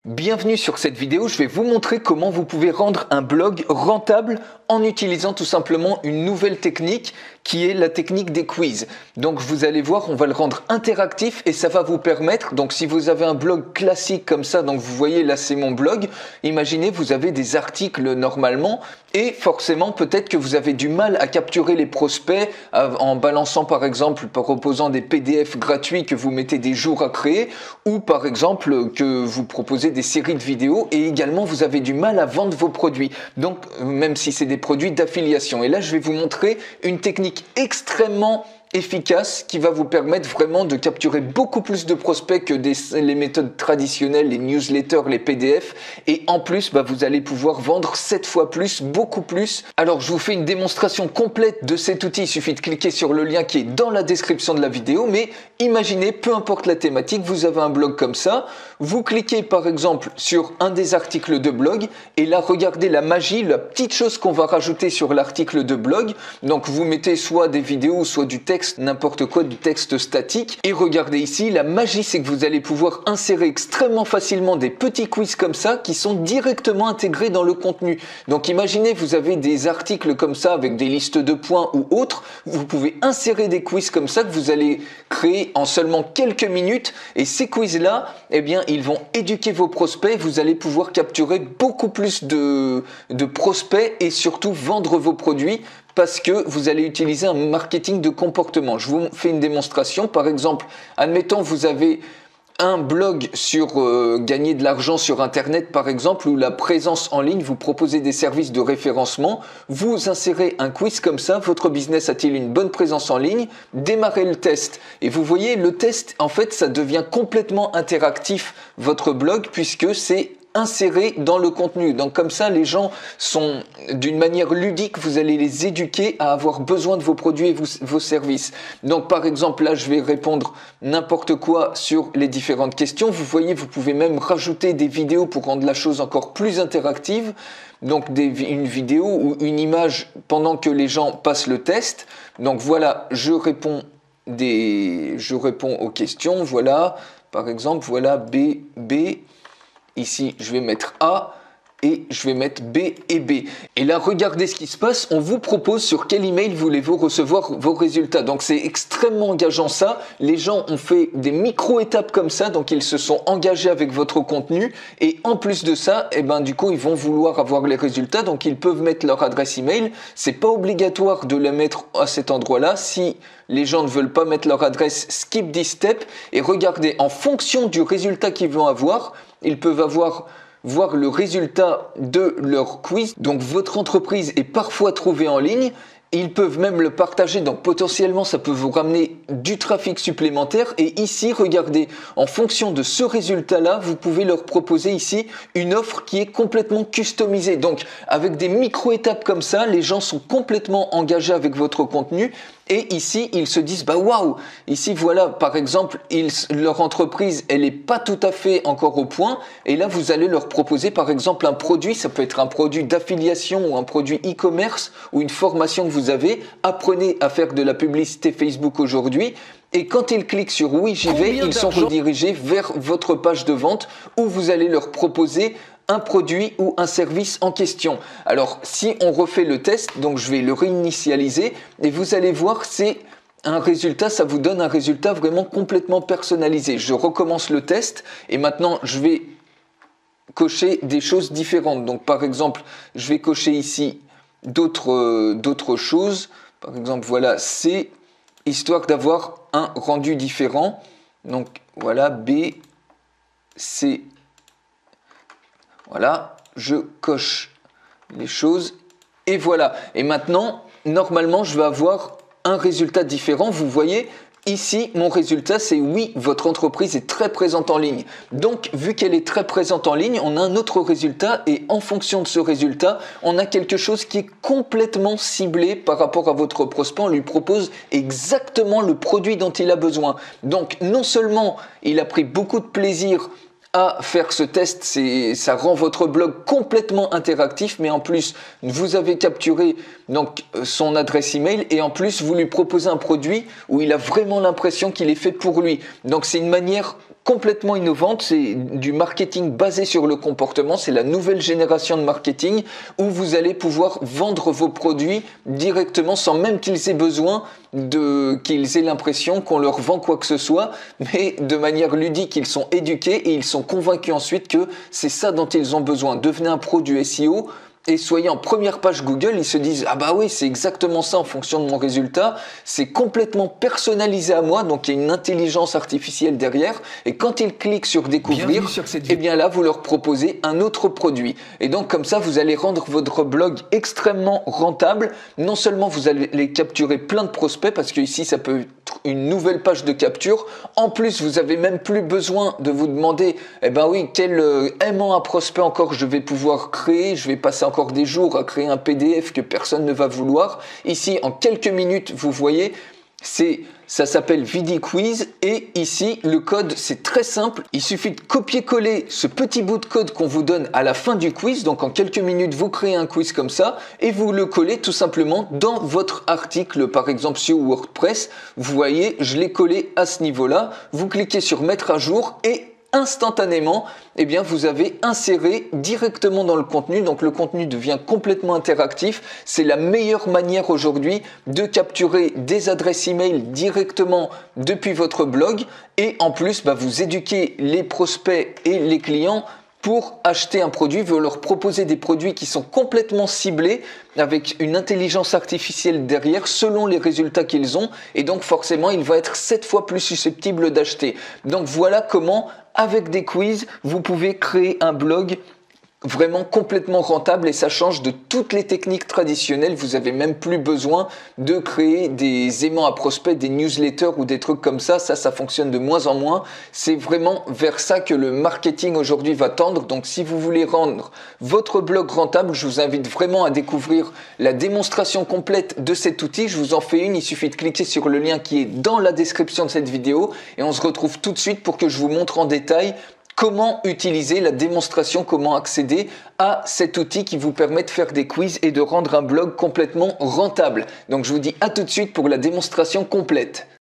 Bienvenue sur cette vidéo, je vais vous montrer comment vous pouvez rendre un blog rentable en utilisant tout simplement une nouvelle technique qui est la technique des quiz. Donc vous allez voir, on va le rendre interactif et ça va vous permettre, donc si vous avez un blog classique comme ça, donc vous voyez là c'est mon blog, imaginez vous avez des articles normalement et forcément peut-être que vous avez du mal à capturer les prospects en balançant par exemple, par proposant des PDF gratuits que vous mettez des jours à créer ou par exemple que vous proposez des séries de vidéos et également vous avez du mal à vendre vos produits. Donc même si c'est des produits d'affiliation. Et là je vais vous montrer une technique extrêmement efficace qui va vous permettre vraiment de capturer beaucoup plus de prospects que les méthodes traditionnelles, les newsletters, les PDF et en plus vous allez pouvoir vendre 7 fois plus, beaucoup plus. Alors je vous fais une démonstration complète de cet outil, il suffit de cliquer sur le lien qui est dans la description de la vidéo, mais imaginez, peu importe la thématique, vous avez un blog comme ça, vous cliquez par exemple sur un des articles de blog et là regardez la magie, la petite chose qu'on va rajouter sur l'article de blog, donc vous mettez soit des vidéos, soit du texte, n'importe quoi, du texte statique. Et regardez ici, la magie c'est que vous allez pouvoir insérer extrêmement facilement des petits quiz comme ça qui sont directement intégrés dans le contenu. Donc imaginez vous avez des articles comme ça avec des listes de points ou autres, vous pouvez insérer des quiz comme ça que vous allez créer en seulement quelques minutes et ces quiz là, eh bien ils vont éduquer vos prospects, vous allez pouvoir capturer beaucoup plus de prospects et surtout vendre vos produits parce que vous allez utiliser un marketing de comportement. Je vous fais une démonstration. Par exemple, admettons vous avez un blog sur gagner de l'argent sur Internet, par exemple, ou la présence en ligne, vous proposez des services de référencement, vous insérez un quiz comme ça, votre business a-t-il une bonne présence en ligne? Démarrez le test. Et vous voyez, le test, en fait, ça devient complètement interactif, votre blog, puisque c'est insérés dans le contenu. Donc comme ça, les gens sont d'une manière ludique, vous allez les éduquer à avoir besoin de vos produits et vos services. Donc par exemple, là, je vais répondre n'importe quoi sur les différentes questions. Vous voyez, vous pouvez même rajouter des vidéos pour rendre la chose encore plus interactive. Donc une vidéo ou une image pendant que les gens passent le test. Donc voilà, je réponds aux questions. Voilà, par exemple, voilà B. Ici, je vais mettre A et je vais mettre B et B. Et là, regardez ce qui se passe. On vous propose sur quel email voulez-vous recevoir vos résultats. Donc, c'est extrêmement engageant ça. Les gens ont fait des micro-étapes comme ça. Donc, ils se sont engagés avec votre contenu. Et en plus de ça, du coup, ils vont vouloir avoir les résultats. Donc, ils peuvent mettre leur adresse email. C'est pas obligatoire de la mettre à cet endroit-là. Si les gens ne veulent pas mettre leur adresse, skip this step. Et regardez, en fonction du résultat qu'ils vont avoir, ils peuvent voir le résultat de leur quiz. Donc votre entreprise est parfois trouvée en ligne. Ils peuvent même le partager, donc potentiellement ça peut vous ramener du trafic supplémentaire. Et ici, regardez, en fonction de ce résultat-là, vous pouvez leur proposer ici une offre qui est complètement customisée. Donc avec des micro-étapes comme ça, les gens sont complètement engagés avec votre contenu. Et ici, ils se disent, waouh, ici voilà, par exemple, leur entreprise, elle n'est pas tout à fait encore au point. Et là, vous allez leur proposer, par exemple, un produit, ça peut être un produit d'affiliation ou un produit e-commerce ou une formation que vous avez. Apprenez à faire de la publicité Facebook aujourd'hui. Et quand ils cliquent sur oui, j'y vais, ils sont redirigés vers votre page de vente où vous allez leur proposer un produit ou un service en question. Alors, si on refait le test, donc je vais le réinitialiser et vous allez voir, c'est un résultat, ça vous donne un résultat vraiment complètement personnalisé. Je recommence le test et maintenant, je vais cocher des choses différentes. Donc, par exemple, je vais cocher ici d'autres choses. Par exemple, voilà, c'est histoire d'avoir un rendu différent. Donc, voilà, B, C. Voilà, je coche les choses et voilà. Et maintenant, normalement, je vais avoir un résultat différent. Vous voyez, ici, mon résultat, c'est oui, votre entreprise est très présente en ligne. Donc, vu qu'elle est très présente en ligne, on a un autre résultat et en fonction de ce résultat, on a quelque chose qui est complètement ciblé par rapport à votre prospect. On lui propose exactement le produit dont il a besoin. Donc, non seulement il a pris beaucoup de plaisir à faire ce test, ça rend votre blog complètement interactif, mais en plus vous avez capturé donc son adresse email et en plus vous lui proposez un produit où il a vraiment l'impression qu'il est fait pour lui. Donc c'est une manière complètement innovante, c'est du marketing basé sur le comportement, c'est la nouvelle génération de marketing où vous allez pouvoir vendre vos produits directement sans même qu'ils aient besoin qu'ils aient l'impression qu'on leur vend quoi que ce soit, mais de manière ludique, ils sont éduqués et ils sont convaincus ensuite que c'est ça dont ils ont besoin. Devenez un pro du SEO. Et soyez en première page Google, ils se disent « Ah bah oui, c'est exactement ça en fonction de mon résultat, c'est complètement personnalisé à moi, donc il y a une intelligence artificielle derrière. » Et quand ils cliquent sur « Découvrir », eh bien là, vous leur proposez un autre produit. Et donc comme ça, vous allez rendre votre blog extrêmement rentable. Non seulement vous allez capturer plein de prospects, parce que ici, ça peut être une nouvelle page de capture. En plus, vous avez même plus besoin de vous demander « Eh ben oui, quel aimant à prospect encore je vais pouvoir créer, je vais passer encore des jours à créer un PDF que personne ne va vouloir. » Ici, en quelques minutes, vous voyez, ça s'appelle VidiQuiz et ici, le code, c'est très simple. Il suffit de copier-coller ce petit bout de code qu'on vous donne à la fin du quiz. Donc, en quelques minutes, vous créez un quiz comme ça et vous le collez tout simplement dans votre article, par exemple sur WordPress. Vous voyez, je l'ai collé à ce niveau-là. Vous cliquez sur mettre à jour et instantanément, eh bien, vous avez inséré directement dans le contenu. Donc, le contenu devient complètement interactif. C'est la meilleure manière aujourd'hui de capturer des adresses email directement depuis votre blog. Et en plus, vous éduquez les prospects et les clients pour acheter un produit. Vous leur proposez des produits qui sont complètement ciblés avec une intelligence artificielle derrière selon les résultats qu'ils ont. Et donc, forcément, il va être 7 fois plus susceptible d'acheter. Donc, voilà comment, avec des quiz, vous pouvez créer un blog vraiment complètement rentable et ça change de toutes les techniques traditionnelles. Vous avez même plus besoin de créer des aimants à prospects, des newsletters ou des trucs comme ça. Ça fonctionne de moins en moins. C'est vraiment vers ça que le marketing aujourd'hui va tendre. Donc, si vous voulez rendre votre blog rentable, je vous invite vraiment à découvrir la démonstration complète de cet outil. Je vous en fais une. Il suffit de cliquer sur le lien qui est dans la description de cette vidéo et on se retrouve tout de suite pour que je vous montre en détail comment utiliser la démonstration, comment accéder à cet outil qui vous permet de faire des quiz et de rendre un blog complètement rentable. Donc je vous dis à tout de suite pour la démonstration complète.